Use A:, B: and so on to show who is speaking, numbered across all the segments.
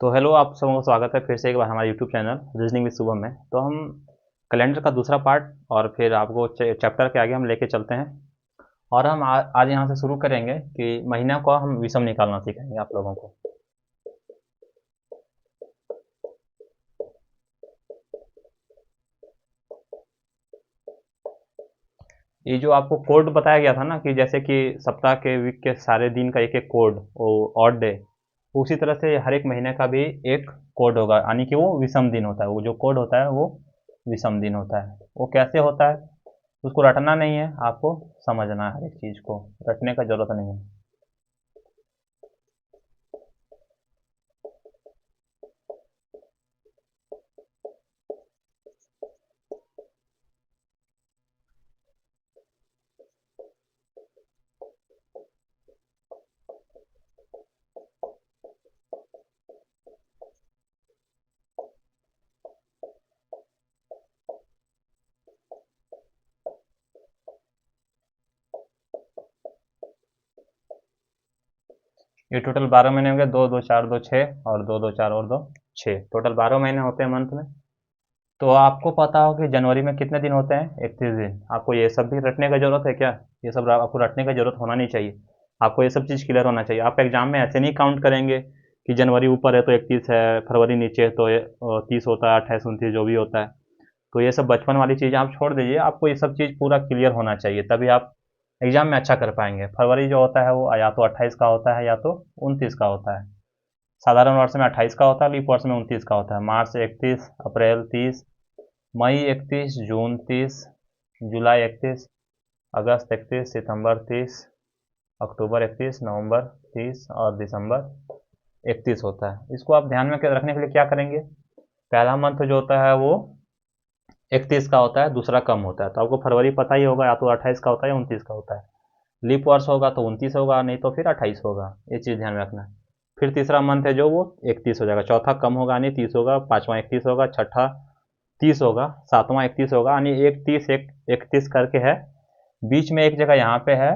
A: तो हेलो, आप सबों का स्वागत है फिर से एक बार हमारे YouTube channel reasoning with Shubham में। तो हम कैलेंडर का दूसरा पार्ट और फिर आपको चैप्टर के आगे हम लेके चलते हैं। और हम आज यहाँ से शुरू करेंगे कि महीना को हम विषम निकालना सिखाएंगे आप लोगों को। ये जो आपको कोड बताया गया था ना कि जैसे कि सप्ताह के वीक के सारे दिन का एक एक कोड, वो ऑड डे, उसी तरह से हर एक महीने का भी एक कोड होगा, यानी कि वो विषम दिन होता है। वो जो कोड होता है वो विषम दिन होता है। वो कैसे होता है उसको रटना नहीं है, आपको समझना है। हर एक चीज़ को रटने का जरूरत नहीं है। ये टोटल 12 महीने होंगे, दो दो चार दो छः, और दो दो चार और दो छः, टोटल 12 महीने होते हैं मंथ में। तो आपको पता हो कि जनवरी में कितने दिन होते हैं? 31 दिन। आपको ये सब भी रटने का जरूरत है क्या? ये सब आपको रटने का जरूरत होना नहीं चाहिए। आपको ये सब चीज़ क्लियर होना चाहिए। आप एग्जाम में ऐसे नहीं काउंट करेंगे कि जनवरी ऊपर है तो 31 है, फरवरी नीचे है तो 30 होता है, 28 29 जो भी होता है। तो ये सब बचपन वाली चीज़ें आप छोड़ दीजिए। आपको ये सब चीज़ पूरा क्लियर होना चाहिए, तभी आप एग्जाम में अच्छा कर पाएंगे। फरवरी जो होता है वो या तो 28 का होता है या तो 29 का होता है। साधारण वर्ष में 28 का होता है, लीप वर्ष में 29 का होता है। मार्च 31, अप्रैल 30, मई 31, जून 30, जुलाई 31, अगस्त 31, सितंबर 30, अक्टूबर 31, नवंबर 30 और दिसंबर 31 होता है। इसको आप ध्यान में रखने के लिए क्या करेंगे? पहला मंथ जो होता है वो 31 का होता है, दूसरा कम होता है। तो आपको फरवरी पता ही होगा, या तो 28 का होता है या 29 का होता है। लीप वर्ष होगा तो 29 होगा, नहीं तो फिर 28 होगा। ये चीज़ ध्यान में रखना है। फिर तीसरा मंथ है जो वो 31 हो जाएगा। चौथा कम होगा यानी 30 होगा, पाँचवा 31 होगा, छठा 30 होगा, सातवां 31 होगा, यानी एक 30 एक 31 करके है। बीच में एक जगह यहाँ पे है,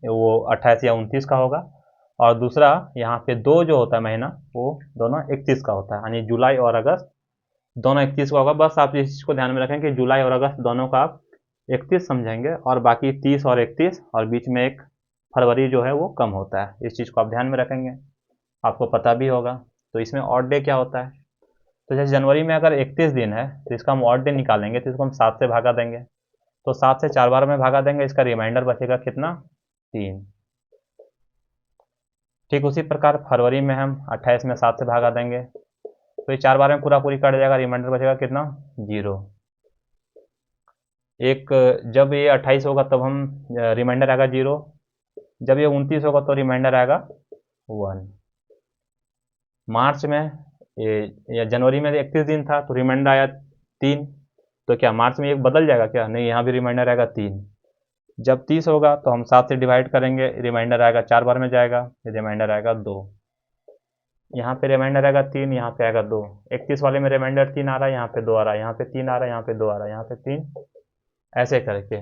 A: वो 28 या 29 का होगा। और दूसरा यहाँ पे दो जो होता है महीना, वो दोनों 31 का होता है, यानी जुलाई और अगस्त दोनों 31 का होगा। बस आप इस चीज़ को ध्यान में रखें कि जुलाई और अगस्त दोनों का आप 31 समझेंगे, और बाकी 30 और 31, और बीच में एक फरवरी जो है वो कम होता है। इस चीज़ को आप ध्यान में रखेंगे, आपको पता भी होगा। तो इसमें ऑड डे क्या होता है? तो जैसे जनवरी में अगर 31 दिन है तो इसका हम ऑड डे निकालेंगे, तो इसको हम 7 से भागा देंगे। तो 7 से 4 बार में भागा देंगे, इसका रिमाइंडर बचेगा कितना? 3। ठीक उसी प्रकार फरवरी में हम 28 में 7 से भागा देंगे, तो ये 4 बार में पूरा पूरी कट जाएगा, रिमाइंडर बचेगा कितना? 0। एक जब ये 28 होगा तब हम रिमाइंडर आएगा 0। जब ये 29 होगा तो रिमाइंडर आएगा 1। मार्च में ये, या जनवरी में 31 दिन था तो रिमाइंडर आया 3। तो क्या मार्च में एक बदल जाएगा क्या? नहीं, यहाँ भी रिमाइंडर आएगा 3। जब 30 होगा तो हम 7 से डिवाइड करेंगे, रिमाइंडर आएगा 4 बार में जाएगा, रिमाइंडर आएगा 2। यहाँ पे रिमाइंडर आएगा 3, यहाँ पे आएगा 2। 31 वाले में रिमाइंडर 3 आ रहा है, यहाँ पे 2 आ रहा है, यहाँ पे 3 आ रहा है, यहाँ पे 2 आ रहा है, यहाँ पे 3, ऐसे करके।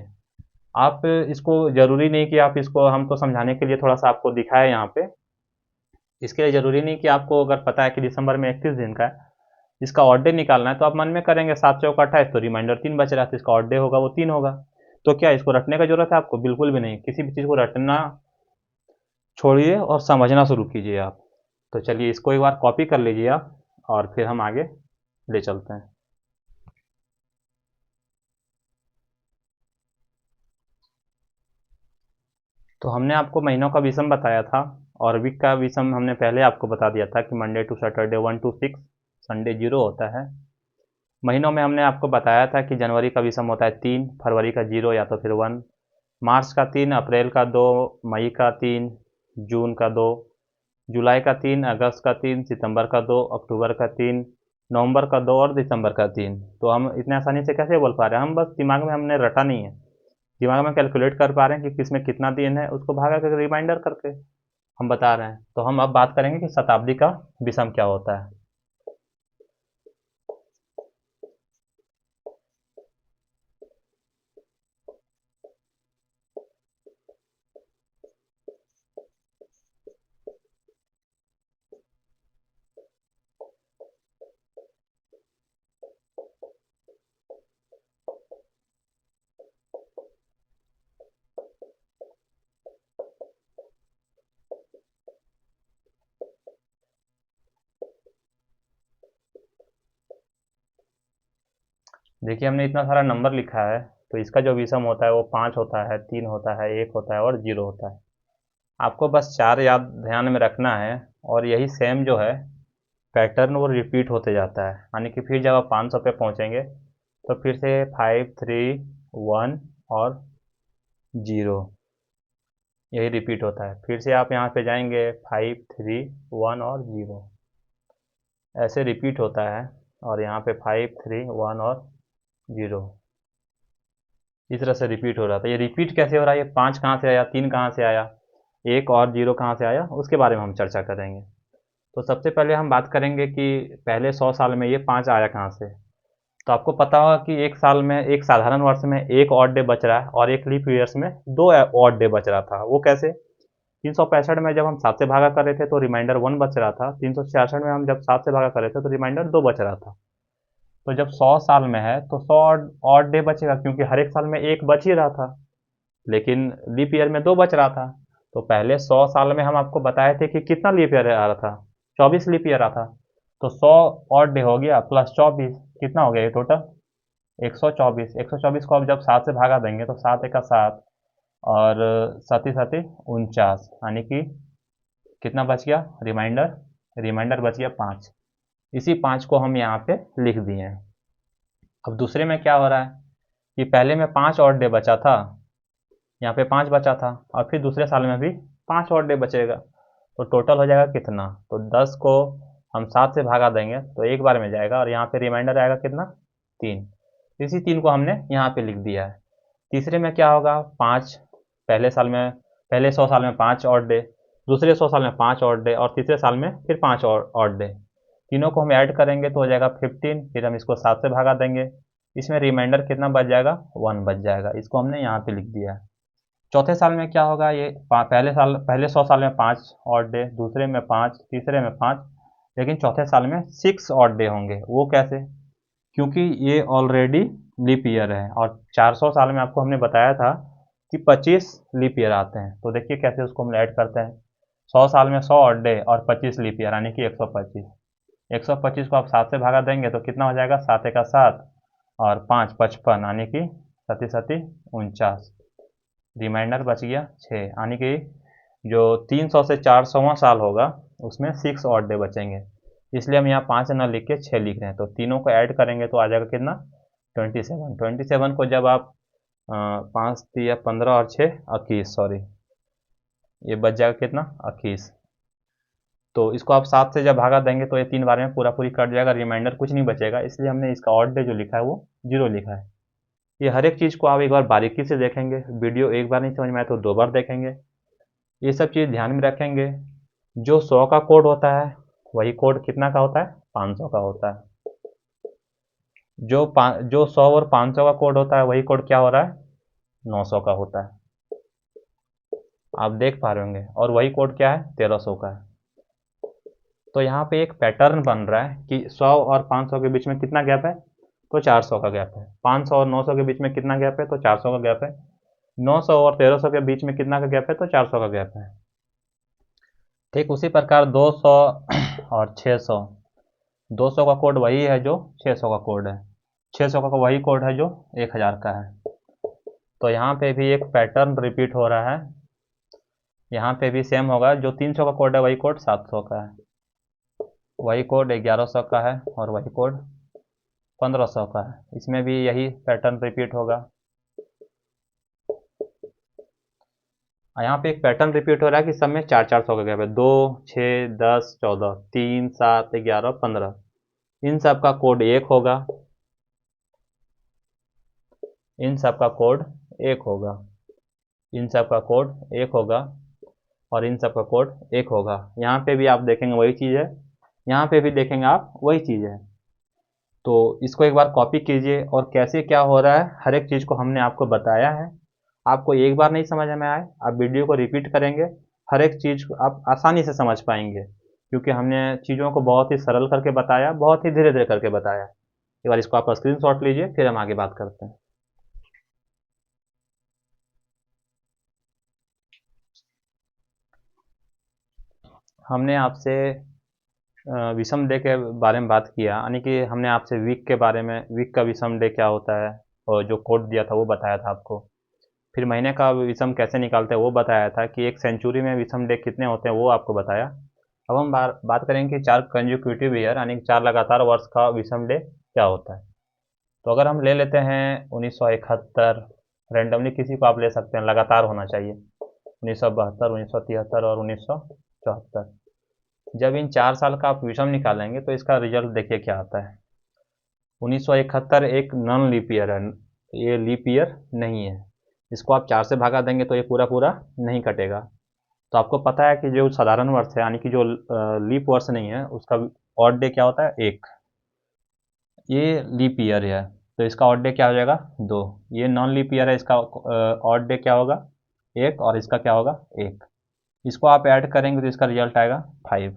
A: आप इसको ज़रूरी नहीं कि आप इसको, हम तो समझाने के लिए थोड़ा सा आपको दिखाए यहाँ पे। इसके लिए ज़रूरी नहीं कि आपको अगर पता है कि दिसंबर में 31 दिन का है, इसका ऑड डे निकालना है, तो आप मन में करेंगे 7 चौका 28, तो रिमाइंडर 3 बच रहा है, तो इसका ऑड डे होगा वो 3 होगा। तो क्या इसको रटने का जरूरत है आपको? बिल्कुल भी नहीं। किसी भी चीज़ को रटना छोड़िए और समझना शुरू कीजिए आप। तो चलिए इसको एक बार कॉपी कर लीजिए आप, और फिर हम आगे ले चलते हैं। तो हमने आपको महीनों का विषम बताया था, और वीक का विषम हमने पहले आपको बता दिया था कि Monday to Saturday 1 to 6, Sunday 0 होता है। महीनों में हमने आपको बताया था कि जनवरी का विषम होता है 3, फरवरी का 0 या तो फिर 1, मार्च का 3, अप्रैल का 2, मई का 3, जून का 2, जुलाई का 3, अगस्त का 3, सितंबर का 2, अक्टूबर का 3, नवंबर का 2 और दिसंबर का 3। तो हम इतने आसानी से कैसे बोल पा रहे हैं? हम बस दिमाग में हमने रटा नहीं है, दिमाग में कैलकुलेट कर पा रहे हैं कि किसमें कितना दिन है, उसको भागा करके रिमाइंडर करके हम बता रहे हैं। तो हम अब बात करेंगे कि शताब्दी का विषम क्या होता है। देखिए हमने इतना सारा नंबर लिखा है, तो इसका जो विषम होता है वो 5 होता है, 3 होता है, 1 होता है और 0 होता है। आपको बस 4 याद ध्यान में रखना है, और यही सेम जो है पैटर्न वो रिपीट होते जाता है, यानी कि फिर जब आप 500 पे पहुंचेंगे तो फिर से 5, 3, 1 और 0 यही रिपीट होता है। फिर से आप यहाँ पे जाएंगे 5, 3, 1 और 0 ऐसे रिपीट होता है, और यहाँ पे 5, 3, 1 और 0 इस तरह से रिपीट हो रहा था। ये रिपीट कैसे हो रहा है, ये 5 कहाँ से आया, 3 कहाँ से आया, 1 और 0 कहाँ से आया, उसके बारे में हम चर्चा करेंगे। तो सबसे पहले हम बात करेंगे कि पहले 100 साल में ये 5 आया कहाँ से। तो आपको पता होगा कि एक साल में, एक साधारण वर्ष में एक ऑड डे बच रहा है, और एक लीप ईयर्स में 2 ऑड डे बच रहा था। वो कैसे? 365 में जब हम 7 से भागा कर रहे थे तो रिमाइंडर 1 बच रहा था। 366 में हम जब 7 से भागा कर रहे थे तो रिमाइंडर 2 बच रहा था। तो जब 100 साल में है तो 100 ऑड डे बचेगा, क्योंकि हर एक साल में एक बच ही रहा था, लेकिन लीप ईयर में 2 बच रहा था। तो पहले 100 साल में हम आपको बताए थे कि कितना लीप ईयर आ रहा था, 24 लीप ईयर आ था। तो 100 ऑड डे हो गया प्लस 24, कितना हो गया ये टोटल? 124। 124 को अब जब 7 से भागा देंगे तो 7 एका 7 और 7 7 49, यानी कि कितना बच गया रिमाइंडर? रिमाइंडर बच गया 5। इसी 5 को हम यहाँ पे लिख दिए हैं। अब दूसरे में क्या हो रहा है कि पहले में 5 और डे बचा था, यहाँ पे 5 बचा था, और फिर दूसरे साल में भी 5 और डे बचेगा। तो टोटल हो जाएगा कितना? तो 10 को हम 7 से भागा देंगे तो एक बार में जाएगा, और यहाँ पे रिमाइंडर आएगा कितना? 3। इसी 3 को हमने यहाँ पे लिख दिया है। तीसरे में क्या होगा? 5 पहले साल में, पहले 100 साल में 5 और डे, दूसरे 100 साल में 5 और डे, और तीसरे साल में फिर 5 और डे। तीनों को हम ऐड करेंगे तो हो जाएगा 15। फिर हम इसको 7 से भागा देंगे, इसमें रिमाइंडर कितना बच जाएगा? 1 बच जाएगा। इसको हमने यहाँ पे लिख दिया है। चौथे साल में क्या होगा? ये पहले 100 साल में 5 ऑड डे, दूसरे में 5, तीसरे में 5, लेकिन चौथे साल में 6 ऑड डे होंगे। वो कैसे? क्योंकि ये ऑलरेडी लीप ईयर है, और 400 साल में आपको हमने बताया था कि 25 लीप ईयर आते हैं। तो देखिए कैसे उसको हम ऐड करते हैं। 100 साल में 100 ऑड डे और 25 लीप ईयर, यानी कि 125। 125 को आप 7 से भागा देंगे तो कितना हो जाएगा? 7 एका 7 और 5 55, यानी कि 7 7 49। रिमाइंडर बच गया 6, यानी कि जो 300 से 400वां साल होगा उसमें 6 ऑड डे बचेंगे। इसलिए हम यहाँ 5 न लिख के 6 लिख रहे हैं। तो तीनों को ऐड करेंगे तो आ जाएगा कितना? 27। 27 को जब आप 5 या 15 और 6 21, सॉरी, ये बच जाएगा कितना? 21। तो इसको आप 7 से जब भागा देंगे तो ये 3 बार में पूरा पूरी कट जाएगा, रिमाइंडर कुछ नहीं बचेगा। इसलिए हमने इसका ऑड डे जो लिखा है वो 0 लिखा है। ये हर एक चीज़ को आप एक बार बारीकी से देखेंगे, वीडियो एक बार नहीं समझ में आए तो 2 बार देखेंगे। ये सब चीज़ ध्यान में रखेंगे। जो 100 का कोड होता है वही कोड कितना का होता है? 500 का होता है। जो 100 और 500 का कोड होता है वही कोड क्या हो रहा है? 900 का होता है। आप देख पा रहे होंगे। और वही कोड क्या है? 1300 का है। तो यहाँ पे एक पैटर्न बन रहा है कि 100 और 500 के बीच में कितना गैप है? तो 400 का गैप है। 500 और 900 के बीच में कितना गैप है? तो 400 का गैप है। 900 और 1300 के बीच में कितना का गैप है? तो 400 का गैप है। ठीक उसी प्रकार 200 और 600, 200 का कोड वही है जो 600 का कोड है, 600 का वही कोड है जो 1000 का है। तो यहाँ पे भी एक पैटर्न रिपीट हो रहा है। यहाँ पे भी सेम होगा, जो 300 का कोड है वही कोड 700 का है, वही कोड 1100 का है, और वही कोड 1500 का है। इसमें भी यही पैटर्न रिपीट होगा। यहाँ पे एक पैटर्न रिपीट हो रहा है कि सब में 400 का गैप है। 2, 6, 10, 14, 3, 7, 11, 15, इन सब का कोड 1 होगा, इन सब का कोड 1 होगा, इन सब का कोड 1 होगा, और इन सब का कोड 1 होगा। यहाँ पे भी आप देखेंगे वही चीज़ है, यहाँ पे भी देखेंगे आप वही चीज़ है। तो इसको एक बार कॉपी कीजिए, और कैसे क्या हो रहा है हर एक चीज़ को हमने आपको बताया है। आपको एक बार नहीं समझ में आए, आप वीडियो को रिपीट करेंगे, हर एक चीज़ को आप आसानी से समझ पाएंगे, क्योंकि हमने चीज़ों को बहुत ही सरल करके बताया, बहुत ही धीरे धीरे करके बताया। एक बार इसको आप स्क्रीनशॉट लीजिए, फिर हम आगे बात करते हैं। हमने आपसे विषम डे के बारे में बात किया, यानी कि हमने आपसे वीक के बारे में, वीक का विषम डे क्या होता है और जो कोड दिया था वो बताया था आपको। फिर महीने का विषम कैसे निकालते हैं वो बताया था कि एक सेंचुरी में विषम डे कितने होते हैं वो आपको बताया। अब हम बात करेंगे कि 4 कंसेक्यूटिव ईयर यानी 4 लगातार वर्ष का विषम डे क्या होता है। तो अगर हम ले लेते हैं 1971, रैंडमली किसी को आप ले सकते हैं, लगातार होना चाहिए, 1972, 1973 और 1974। जब इन 4 साल का आप विषम निकालेंगे तो इसका रिजल्ट देखिए क्या आता है। 1971 एक नॉन लीप ईयर है, ये लीप ईयर नहीं है। इसको आप 4 से भागा देंगे तो ये पूरा पूरा नहीं कटेगा। तो आपको पता है कि जो साधारण वर्ष है यानी कि जो लीप वर्ष नहीं है उसका ऑड डे क्या होता है, 1। ये लीप ईयर है तो इसका ऑड डे क्या हो जाएगा, 2। ये नॉन लीप ईयर है, इसका ऑड डे क्या होगा, 1, और इसका क्या होगा, 1। इसको आप ऐड करेंगे तो इसका रिजल्ट आएगा 5।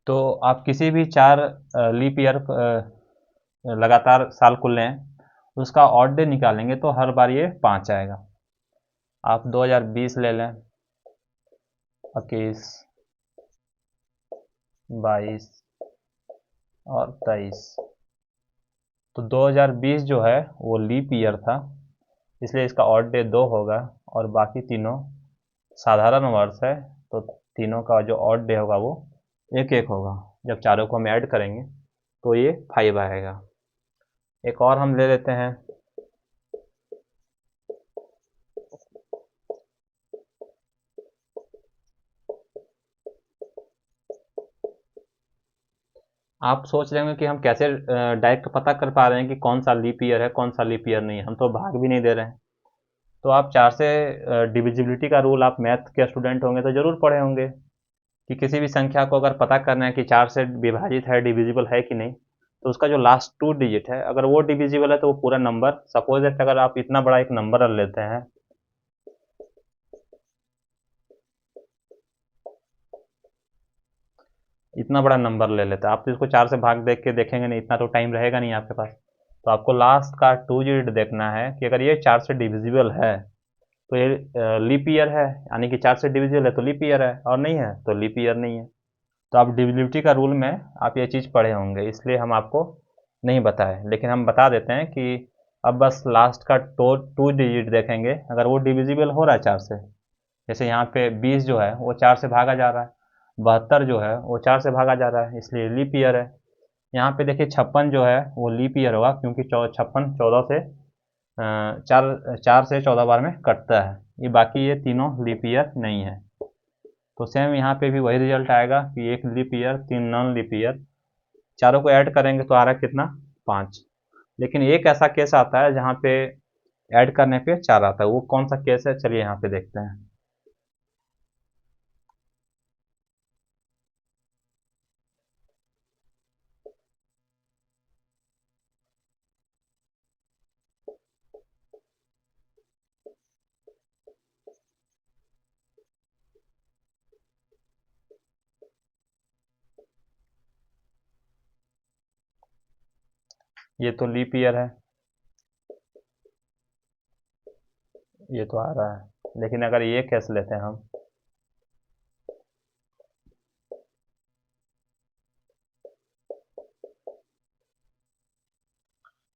A: तो आप किसी भी 4 लीप ईयर लगातार साल को लें, उसका ऑड डे निकालेंगे तो हर बार ये 5 आएगा। आप 2020 ले लें, 21, 22 और 23। तो 2020 जो है वो लीप ईयर था, इसलिए इसका ऑड डे 2 होगा, और बाकी तीनों साधारण वर्ष है तो तीनों का जो ऑड डे होगा वो 1 1 होगा। जब चारों को हम ऐड करेंगे तो ये 5 आएगा। एक और हम ले लेते हैं, आप सोच रहे होंगे कि हम कैसे डायरेक्ट पता कर पा रहे हैं कि कौन सा लीप ईयर है कौन सा लीप ईयर नहीं है, हम तो भाग भी नहीं दे रहे हैं। तो आप 4 से डिविजिबिलिटी का रूल आप मैथ के स्टूडेंट होंगे तो ज़रूर पढ़े होंगे कि किसी भी संख्या को अगर पता करना है कि 4 से विभाजित है, डिविजिबल है कि नहीं, तो उसका जो लास्ट 2 डिजिट है अगर वो डिविजिबल है तो वो पूरा नंबर, सपोज दैट अगर आप इतना बड़ा एक नंबर लेते हैं, इतना बड़ा नंबर ले लेते हैं आप, तो इसको 4 से भाग देख के देखेंगे नहीं, इतना तो टाइम रहेगा नहीं आपके पास। तो आपको लास्ट का 2 डिजिट देखना है कि अगर ये 4 से डिविजिबल है तो ये लीप ईयर है, यानी कि 4 से डिविजिबल है तो लीप ईयर है, और नहीं है तो लीप ईयर नहीं है। तो आप डिविजिबिलिटी का रूल में आप ये चीज़ पढ़े होंगे, इसलिए हम आपको नहीं बताए, लेकिन हम बता देते हैं कि अब बस लास्ट का 2 डिजिट देखेंगे, अगर वो डिविजिबल हो रहा है 4 से, जैसे यहाँ पे 20 जो है वो 4 से भागा जा रहा है, 72 जो है वो 4 से भागा जा रहा है, इसलिए लीप ईयर है। यहाँ पे देखिए 56 जो है वो लीप ईयर होगा, क्योंकि 56 14 से 4 से 14 बार में कटता है। ये बाकी ये तीनों लीप ईयर नहीं है। तो सेम यहाँ पे भी वही रिजल्ट आएगा कि 1 leap year, 3 non leap year, चारों को ऐड करेंगे तो आ रहा है कितना, 5। लेकिन एक ऐसा केस आता है जहाँ पे ऐड करने पे 4 आता है, वो कौन सा केस है चलिए यहाँ पे देखते हैं। ये तो लीप ईयर है, ये तो आ रहा है, लेकिन अगर ये केस लेते हैं हम,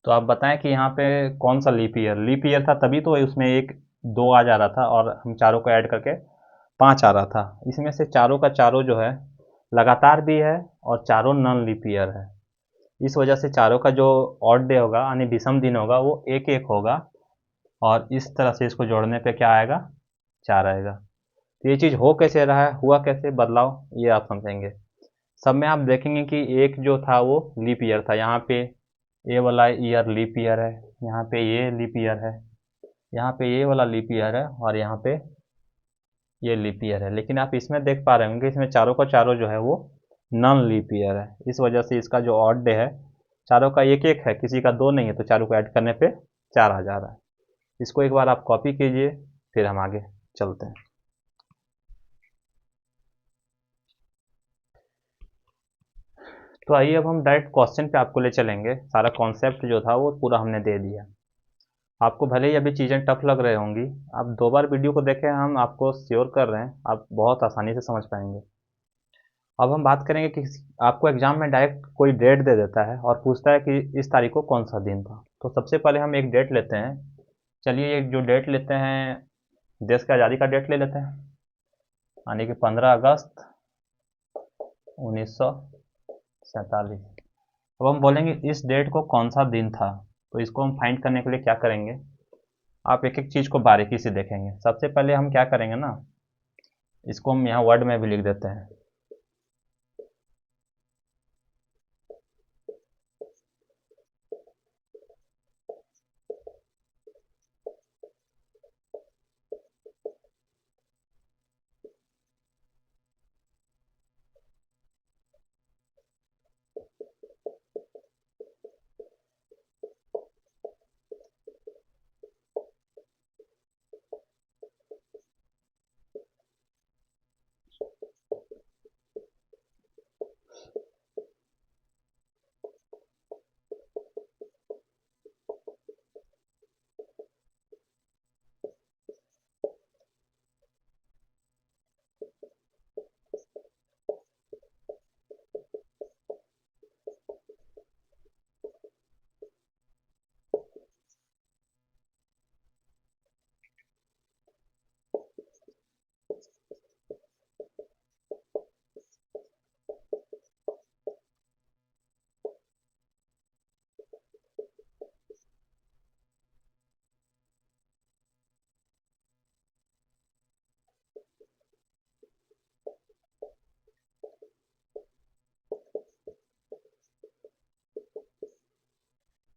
A: तो आप बताएं कि यहाँ पे कौन सा लीप ईयर था तभी तो उसमें एक 2 आ जा रहा था और हम चारों को ऐड करके 5 आ रहा था। इसमें से चारों का चारों जो है लगातार भी है और चारों नॉन लीप ईयर है, इस वजह से चारों का जो ऑड डे होगा यानी विषम दिन होगा वो 1 1 होगा, और इस तरह से इसको जोड़ने पे क्या आएगा, 4 आएगा। तो ये चीज़ हो कैसे रहा है, हुआ कैसे बदलाव, ये आप समझेंगे। सब में आप देखेंगे कि एक जो था वो लीप ईयर था, यहाँ पे ये वाला ईयर लीप ईयर है, यहाँ पे ये लीप ईयर है, यहाँ पे ये वाला लीप ईयर है, और यहाँ पे ये लीप ईयर है। लेकिन आप इसमें देख पा रहे होंगे इसमें चारों का चारों जो है वो नॉन लीप ईयर है, इस वजह से इसका जो ऑड डे है चारों का 1 1 है, किसी का 2 नहीं है, तो चारों को ऐड करने पे 4 आ जा रहा है। इसको एक बार आप कॉपी कीजिए, फिर हम आगे चलते हैं। तो आइए अब हम डायरेक्ट क्वेश्चन पे आपको ले चलेंगे, सारा कॉन्सेप्ट जो था वो पूरा हमने दे दिया। आपको भले ही अभी चीज़ें टफ लग रही होंगी, आप 2 बार वीडियो को देखें, हम आपको श्योर कर रहे हैं आप बहुत आसानी से समझ पाएंगे। अब हम बात करेंगे कि आपको एग्जाम में डायरेक्ट कोई डेट दे देता है और पूछता है कि इस तारीख को कौन सा दिन था। तो सबसे पहले हम एक डेट लेते हैं। चलिए एक जो डेट लेते हैं, देश की आज़ादी का डेट ले लेते हैं, यानी कि 15 अगस्त 1947। अब हम बोलेंगे इस डेट को कौन सा दिन था। तो इसको हम फाइंड करने के लिए क्या करेंगे, आप एक एक चीज़ को बारीकी से देखेंगे। सबसे पहले हम क्या करेंगे ना, इसको हम यहाँ वर्ड में भी लिख देते हैं।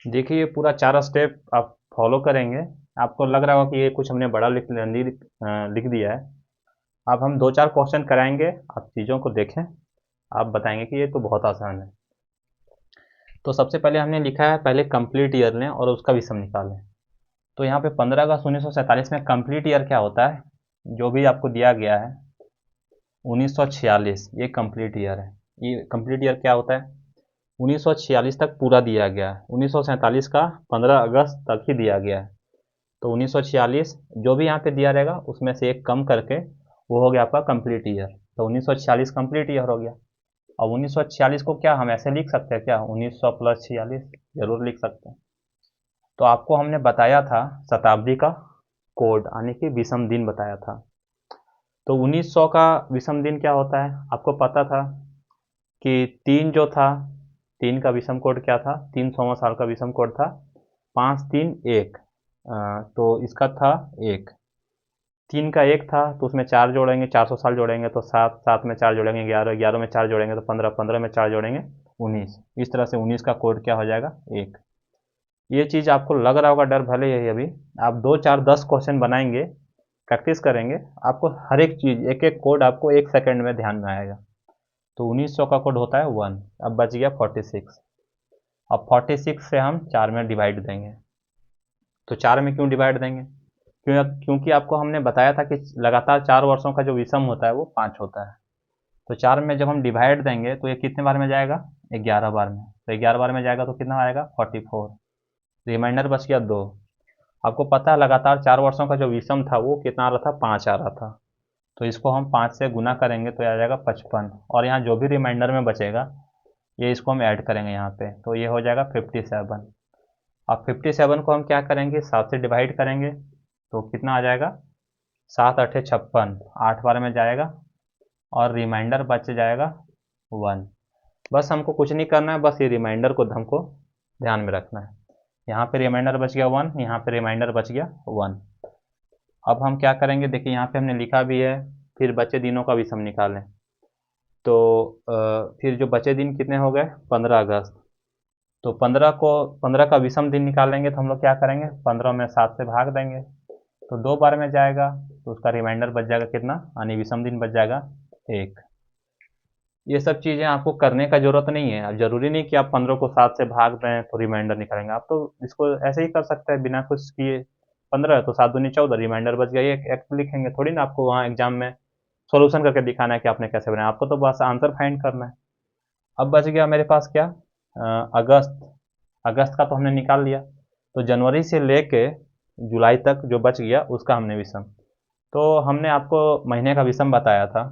A: देखिए ये पूरा 4 स्टेप आप फॉलो करेंगे, आपको लग रहा होगा कि ये कुछ हमने बड़ा लिख दिया है। अब हम 2-4 क्वेश्चन कराएंगे, आप चीज़ों को देखें, आप बताएंगे कि ये तो बहुत आसान है। तो सबसे पहले हमने लिखा है, पहले कंप्लीट ईयर लें और उसका विषम निकालें। तो यहाँ पे 15 अगस्त 1947 में कंप्लीट ईयर क्या होता है, जो भी आपको दिया गया है 1946, ये कंप्लीट ईयर है। ये कंप्लीट ईयर क्या होता है, 1946 तक पूरा दिया गया है, 1947 का 15 अगस्त तक ही दिया गया है। तो 1946 जो भी यहाँ पे दिया रहेगा उसमें से एक कम करके वो हो गया आपका कंप्लीट ईयर। तो 1946 कंप्लीट ईयर हो गया। अब 1946 को क्या हम ऐसे लिख सकते हैं क्या, 1900 + 46, जरूर लिख सकते हैं। तो आपको हमने बताया था शताब्दी का कोड, यानी कि विषम दिन बताया था। तो 1900 का विषम दिन क्या होता है, आपको पता था कि 3 जो था, 3 का विषम कोड क्या था, 300वां साल का विषम कोड था 531। तो इसका था 1, 3 का 1 था तो उसमें 4 जोड़ेंगे, 400 साल जोड़ेंगे तो 7, 7 में 4 जोड़ेंगे 11, 11 में 4 जोड़ेंगे तो 15, 15 में 4 जोड़ेंगे 19। इस तरह से 19 का कोड क्या हो जाएगा, 1। ये चीज़ आपको लग रहा होगा डर, भले यही अभी आप 2, 4, 10 क्वेश्चन बनाएंगे, प्रैक्टिस करेंगे, आपको हर एक चीज़ एक एक कोड आपको 1 सेकंड में ध्यान में आएगा। तो 1900 का कोड होता है 1। अब बच गया 46। अब 46 से हम 4 में डिवाइड देंगे। तो 4 में क्यों डिवाइड देंगे, क्योंकि आपको हमने बताया था कि लगातार 4 वर्षों का जो विषम होता है वो 5 होता है। तो 4 में जब हम डिवाइड देंगे तो ये कितने बार में जाएगा, 11 बार में। तो 11 बार में जाएगा तो कितना आएगा, 44। रिमाइंडर बच गया 2। आपको पता है लगातार 4 वर्षों का जो विषम था वो कितना आ रहा था, 5 आ रहा था। तो इसको हम 5 से गुना करेंगे तो आ जाएगा 55, और यहाँ जो भी रिमाइंडर में बचेगा ये इसको हम ऐड करेंगे यहाँ पे, तो ये हो जाएगा 57। अब 57 को हम क्या करेंगे, 7 से डिवाइड करेंगे तो कितना आ जाएगा, 7 8 56, 8 बार में जाएगा और रिमाइंडर बच जाएगा 1। बस हमको कुछ नहीं करना है, बस ये रिमाइंडर को हमको ध्यान में रखना है। यहाँ पे रिमाइंडर बच गया 1, यहाँ पे रिमाइंडर बच गया 1। अब हम क्या करेंगे, देखिए यहाँ पे हमने लिखा भी है, फिर बचे दिनों का विषम निकालें। तो फिर जो बचे दिन कितने हो गए, 15 अगस्त। तो 15 का विषम दिन निकालेंगे तो हम लोग क्या करेंगे, 15 में 7 से भाग देंगे तो 2 बार में जाएगा, तो उसका रिमाइंडर बच जाएगा कितना, यानी विषम दिन बच जाएगा 1। ये सब चीज़ें आपको करने का ज़रूरत नहीं है। अब ज़रूरी नहीं कि आप 15 को 7 से भाग दें तो रिमाइंडर निकालेंगे, आप तो इसको ऐसे ही कर सकते हैं बिना कुछ किए। 15 है तो 7 दूनी 14, रिमाइंडर बच गया 1, एक लिखेंगे, थोड़ी ना आपको वहाँ एग्जाम में सॉल्यूशन करके दिखाना है कि आपने कैसे बनाया, आपको तो बस आंसर फाइंड करना है। अब बच गया मेरे पास क्या, अगस्त। अगस्त का तो हमने निकाल लिया। तो जनवरी से लेके जुलाई तक जो बच गया उसका हमने विषम। तो हमने आपको महीने का विषम बताया था,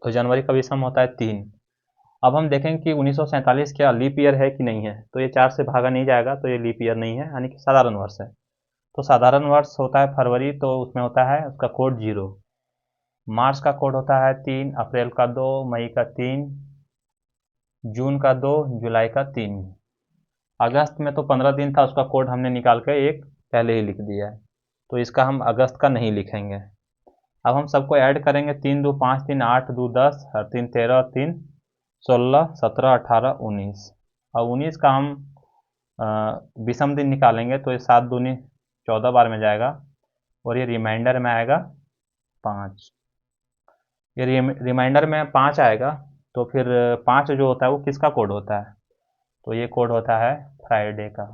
A: तो जनवरी का भी सम होता है 3। अब हम देखेंगे कि 1947 क्या लीप ईयर है कि नहीं है, तो ये 4 से भागा नहीं जाएगा, तो ये लीप ईयर नहीं है, यानी कि साधारण वर्ष है। तो साधारण वर्ष होता है फरवरी, तो उसमें होता है उसका कोड 0। मार्च का कोड होता है 3, अप्रैल का 2, मई का 3, जून का 2, जुलाई का 3। अगस्त में तो 15 दिन था, उसका कोड हमने निकाल के एक पहले ही लिख दिया है, तो इसका हम अगस्त का नहीं लिखेंगे। अब हम सबको ऐड करेंगे, 3 2 5 3 8 2 10 और 3 13 3 16 17 18 19। अब 19 का हम विषम दिन निकालेंगे, तो ये 7 दूनी 14 बार में जाएगा और ये रिमाइंडर में आएगा 5। ये रिमाइंडर में 5 आएगा, तो फिर 5 जो होता है वो किसका कोड होता है, तो ये कोड होता है फ्राइडे का।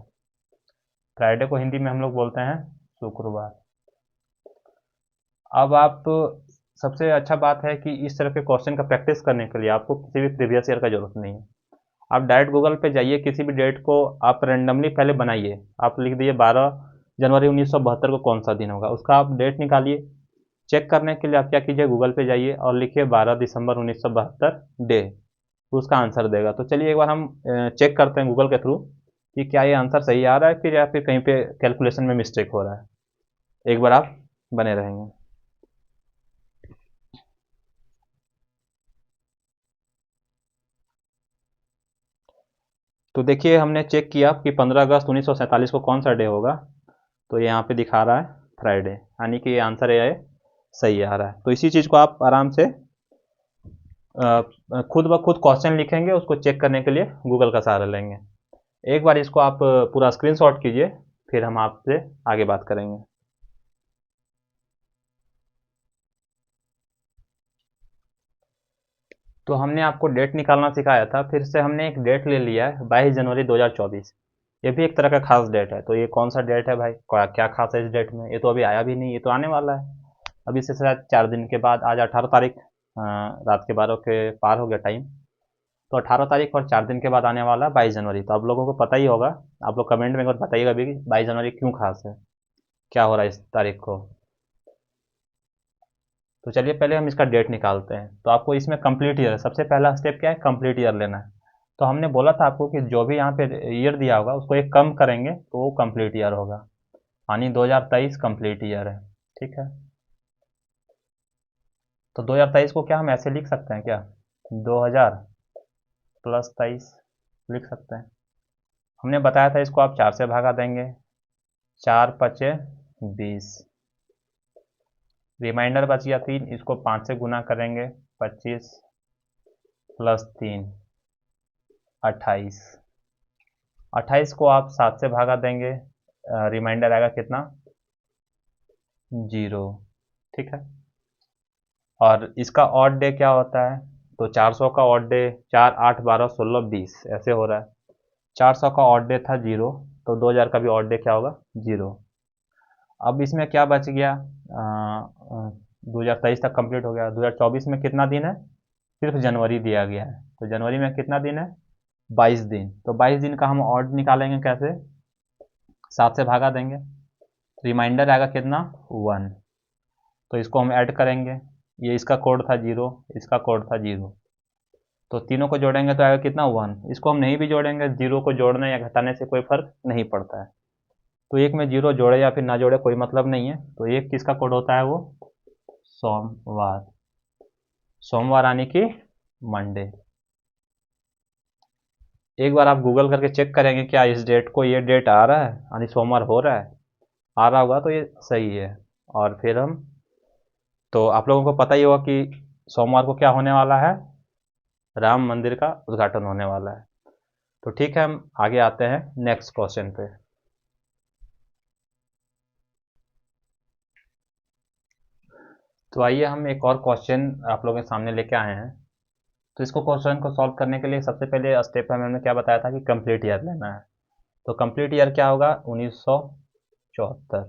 A: फ्राइडे को हिंदी में हम लोग बोलते हैं शुक्रवार। अब आप सबसे अच्छा बात है कि इस तरह के क्वेश्चन का प्रैक्टिस करने के लिए आपको किसी भी प्रीवियस ईयर का जरूरत नहीं है। आप डायरेक्ट गूगल पे जाइए, किसी भी डेट को आप रैंडमली पहले बनाइए। आप लिख दिए 12 जनवरी 1972 को कौन सा दिन होगा, उसका आप डेट निकालिए। चेक करने के लिए आप क्या कीजिए, गूगल पे जाइए और लिखिए 12 दिसंबर 1972 डे, तो उसका आंसर देगा। तो चलिए एक बार हम चेक करते हैं गूगल के थ्रू कि क्या ये आंसर सही आ रहा है फिर, या फिर कहीं पे कैलकुलेशन में मिस्टेक हो रहा है। एक बार आप बने रहेंगे। तो देखिए हमने चेक किया कि 15 अगस्त 1947 को कौन सा डे होगा, तो ये यहाँ पे दिखा रहा है फ्राइडे, यानी कि ये आंसर ये सही आ रहा है। तो इसी चीज़ को आप आराम से खुद ब खुद क्वेश्चन लिखेंगे, उसको चेक करने के लिए गूगल का सहारा लेंगे। एक बार इसको आप पूरा स्क्रीनशॉट कीजिए, फिर हम आपसे आगे बात करेंगे। तो हमने आपको डेट निकालना सिखाया था, फिर से हमने एक डेट ले लिया है 22 जनवरी 2024। ये भी एक तरह का खास डेट है, तो ये कौन सा डेट है भाई, क्या खास है इस डेट में, ये तो अभी आया भी नहीं, ये तो आने वाला है। अभी से शायद 4 दिन के बाद, आज 18 तारीख, रात के 12 के पार हो गया टाइम, तो 18 तारीख और 4 दिन के बाद आने वाला है 22 जनवरी। तो आप लोगों को पता ही होगा, आप लोग कमेंट में एक बार बताइएगा भी कि 22 जनवरी क्यों खास है, क्या हो रहा है इस तारीख को। तो चलिए पहले हम इसका डेट निकालते हैं। तो आपको इसमें कंप्लीट ईयर, सबसे पहला स्टेप क्या है, कंप्लीट ईयर लेना है। तो हमने बोला था आपको कि जो भी यहाँ पे ईयर दिया होगा उसको एक कम करेंगे तो वो कंप्लीट ईयर होगा, यानी 2023 कंप्लीट ईयर है। ठीक है, तो 2023 को क्या हम ऐसे लिख सकते हैं क्या, 2000 प्लस 23 लिख सकते हैं। हमने बताया था इसको आप 4 से भागा देंगे, 4 पचे 20, रिमाइंडर बच गया 3, इसको 5 से गुना करेंगे, 25 प्लस 3 28। 28 को आप 7 से भागा देंगे, रिमाइंडर आएगा कितना, 0। ठीक है, और इसका ऑड डे क्या होता है, तो 400 का ऑड डे, 4 8 12 16 20 ऐसे हो रहा है। 400 का ऑड डे था 0, तो 2000 का भी ऑड डे क्या होगा, 0। अब इसमें क्या बच गया, 2023 तक कंप्लीट हो गया। 2024 में कितना दिन है, सिर्फ जनवरी दिया गया है, तो जनवरी में कितना दिन है, 22 दिन। तो 22 दिन का हम ऑड निकालेंगे कैसे, 7 से भागा देंगे, रिमाइंडर आएगा कितना, 1। तो इसको हम ऐड करेंगे, ये इसका कोड था 0, इसका कोड था 0, तो तीनों को जोड़ेंगे तो आएगा कितना, 1। इसको हम नहीं भी जोड़ेंगे, 0 को जोड़ने या घटाने से कोई फर्क नहीं पड़ता है। तो एक में 0 जोड़े या फिर ना जोड़े कोई मतलब नहीं है। तो एक किसका कोड होता है, वो सोमवार, सोमवार यानी कि मंडे। एक बार आप गूगल करके चेक करेंगे क्या इस डेट को ये डेट आ रहा है, यानी सोमवार हो रहा है, आ रहा होगा तो ये सही है। और फिर हम, तो आप लोगों को पता ही होगा कि सोमवार को क्या होने वाला है, राम मंदिर का उद्घाटन होने वाला है। तो ठीक है, हम आगे आते हैं नेक्स्ट क्वेश्चन पे। तो आइए हम एक और क्वेश्चन आप लोगों के सामने लेके आए हैं। तो इसको क्वेश्चन को सॉल्व करने के लिए सबसे पहले स्टेप है, मैंने क्या बताया था कि कंप्लीट ईयर लेना है। तो कंप्लीट ईयर क्या होगा, 1974।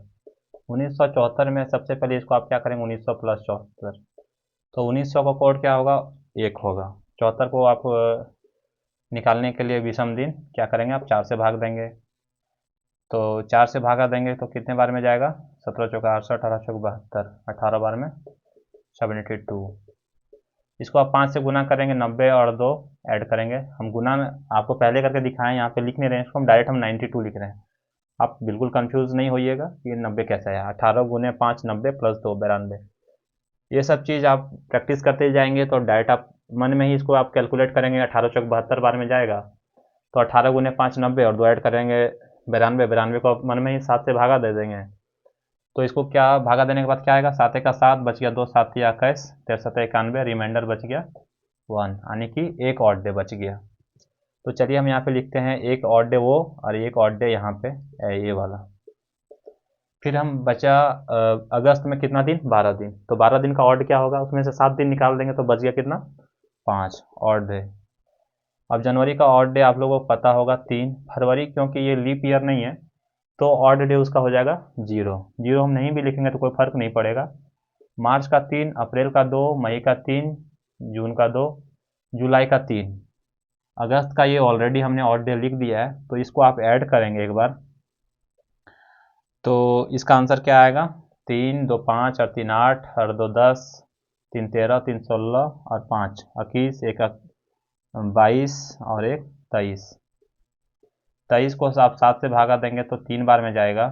A: 1974 में सबसे पहले इसको आप क्या करेंगे, 1900 प्लस 74, तो 1900 का कोड क्या होगा, 1 होगा। 74 को आप निकालने के लिए विषम दिन क्या करेंगे, आप 4 से भाग देंगे, तो 4 से भागा देंगे तो कितने बार में जाएगा, 17 चौका 68, 18 चौक 72, 18 बार में 72। इसको आप 5 से गुना करेंगे, 90 और 2 ऐड करेंगे। हम गुना में आपको पहले करके दिखाएं, यहाँ पे लिख नहीं रहे हैं इसको, हम डायरेक्ट 92 लिख रहे हैं। आप बिल्कुल कंफ्यूज नहीं होइएगा कि ये 90 कैसा है। 18 गुने 5 90 प्लस 2 92। ये सब चीज़ आप प्रैक्टिस करते जाएंगे तो डायरेक्ट आप मन में ही इसको आप कैलकुलेट करेंगे। 18 चौक 72 बार में जाएगा, तो 18 गुने 5 90 और 2 ऐड करेंगे 92। 92 को आप मन में ही 7 से भागा दे देंगे। तो इसको क्या भागा देने के बाद क्या आएगा, 7 का 7 बच गया 2, 7 21, 63 91, रिमाइंडर बच गया 1, यानी कि एक ऑड डे बच गया। तो चलिए हम यहाँ पे लिखते हैं एक ऑड डे वो और एक ऑड डे यहाँ पे ये वाला। फिर हम बचा अगस्त में कितना दिन, 12 दिन। तो 12 दिन का ऑड क्या होगा, उसमें से 7 दिन निकाल देंगे तो बच गया कितना, 5 ऑड डे। अब जनवरी का ऑड डे आप लोगों को पता होगा 3। फरवरी क्योंकि ये लीप ईयर नहीं है तो ऑड डे उसका हो जाएगा 0। 0 हम नहीं भी लिखेंगे तो कोई फर्क नहीं पड़ेगा। मार्च का 3, अप्रैल का 2, मई का 3, जून का 2, जुलाई का 3। अगस्त का ये ऑलरेडी हमने ऑड डे लिख दिया है, तो इसको आप ऐड करेंगे एक बार। तो इसका आंसर क्या आएगा, 3 2 5 और 3 8 और 2 10, 3 13, 3 16 और 5 21, 1 22 और 1 23। 23 को आप 7 से भागा देंगे तो 3 बार में जाएगा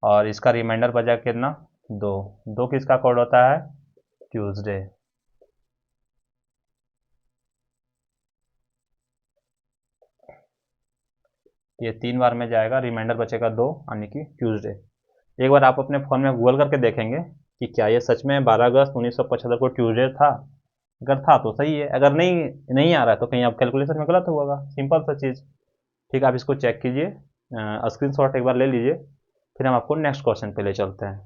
A: और इसका रिमाइंडर बचा कितना, 2। 2 किसका कोड होता है, ट्यूसडे। ये 3 बार में जाएगा, रिमाइंडर बचेगा 2, यानी कि ट्यूसडे। एक बार आप अपने फ़ोन में गूगल करके देखेंगे कि क्या ये सच में 12 अगस्त 1975 को ट्यूसडे था। अगर था तो सही है, अगर नहीं नहीं आ रहा है तो कहीं आप कैलकुलेशन में गलत होगा, सिंपल सा चीज़। ठीक है, आप इसको चेक कीजिए, स्क्रीनशॉट एक बार ले लीजिए, फिर हम आपको नेक्स्ट क्वेश्चन पे ले चलते हैं।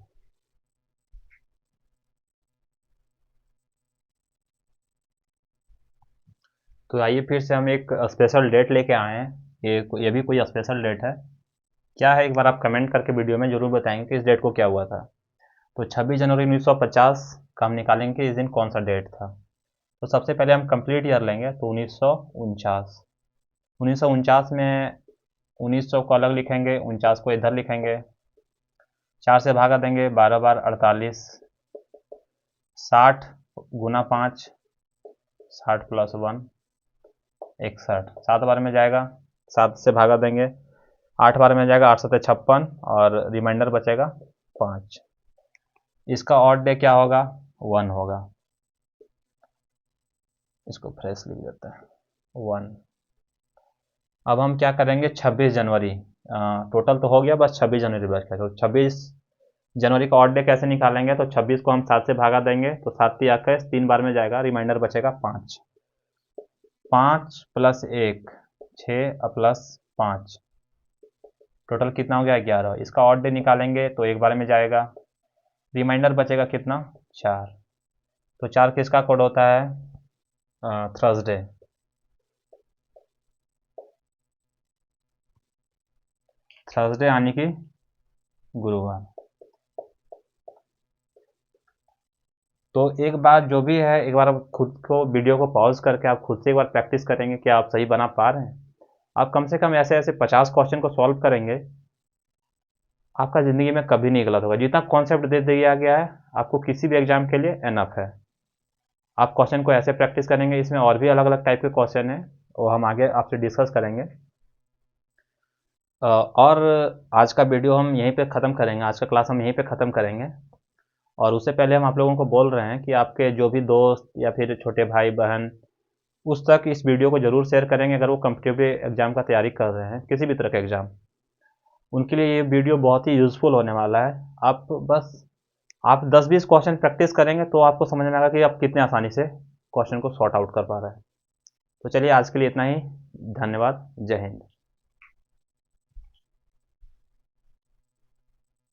A: तो आइए फिर से हम एक स्पेशल डेट लेके आए हैं। ये भी कोई स्पेशल डेट है, क्या है एक बार आप कमेंट करके वीडियो में ज़रूर बताएंगे कि इस डेट को क्या हुआ था। तो 26 जनवरी 1950 का हम निकालेंगे कि इस दिन कौन सा डेट था। तो सबसे पहले हम कंप्लीट ईयर लेंगे, तो 1949। 1949 में 1900 को अलग लिखेंगे, 49 को इधर लिखेंगे, 4 से भागा देंगे, 12 बार 48, 60 गुना 5, 60 प्लस 1 61, 7 बार में जाएगा, 7 से भागा देंगे, 8 बार में जाएगा, 8 7 56 और रिमाइंडर बचेगा 5। इसका ऑड डे क्या होगा, 1 होगा। इसको फ्रेश लिख देते हैं 1। अब हम क्या करेंगे, 26 जनवरी, टोटल तो हो गया, बस 26 जनवरी बच गया। तो 26 जनवरी का ऑड डे कैसे निकालेंगे, तो 26 को हम 7 से भागा देंगे, तो 7 21, 3 बार में जाएगा, रिमाइंडर बचेगा 5। 5 प्लस 1 6 प्लस 5, टोटल कितना हो गया, 11। इसका ऑड डे निकालेंगे तो एक बार में जाएगा, रिमाइंडर बचेगा कितना, 4। तो 4 किसका कोड होता है, थर्सडे। थर्सडे यानी कि गुरुवार। तो एक बार जो भी है, एक बार आप खुद को वीडियो को पॉज करके आप खुद से एक बार प्रैक्टिस करेंगे कि आप सही बना पा रहे हैं। आप कम से कम ऐसे ऐसे 50 क्वेश्चन को सॉल्व करेंगे, आपका ज़िंदगी में कभी नहीं गलत होगा। जितना कॉन्सेप्ट दे दिया गया है आपको किसी भी एग्जाम के लिए एनफ है। आप क्वेश्चन को ऐसे प्रैक्टिस करेंगे, इसमें और भी अलग अलग टाइप के क्वेश्चन हैं, वो हम आगे आपसे डिस्कस करेंगे। और आज का वीडियो हम यहीं पे ख़त्म करेंगे, आज का क्लास हम यहीं पे ख़त्म करेंगे। और उससे पहले हम आप लोगों को बोल रहे हैं कि आपके जो भी दोस्त या फिर छोटे भाई बहन, उस तक इस वीडियो को ज़रूर शेयर करेंगे अगर वो कॉम्पिटिटिव एग्ज़ाम का तैयारी कर रहे हैं, किसी भी तरह का एग्ज़ाम। उनके लिए ये वीडियो बहुत ही यूज़फुल होने वाला है। आप 10-20 क्वेश्चन प्रैक्टिस करेंगे तो आपको समझ में आएगा कि आप कितने आसानी से क्वेश्चन को सॉर्ट आउट कर पा रहे हैं। तो चलिए आज के लिए इतना ही, धन्यवाद, जय हिंद।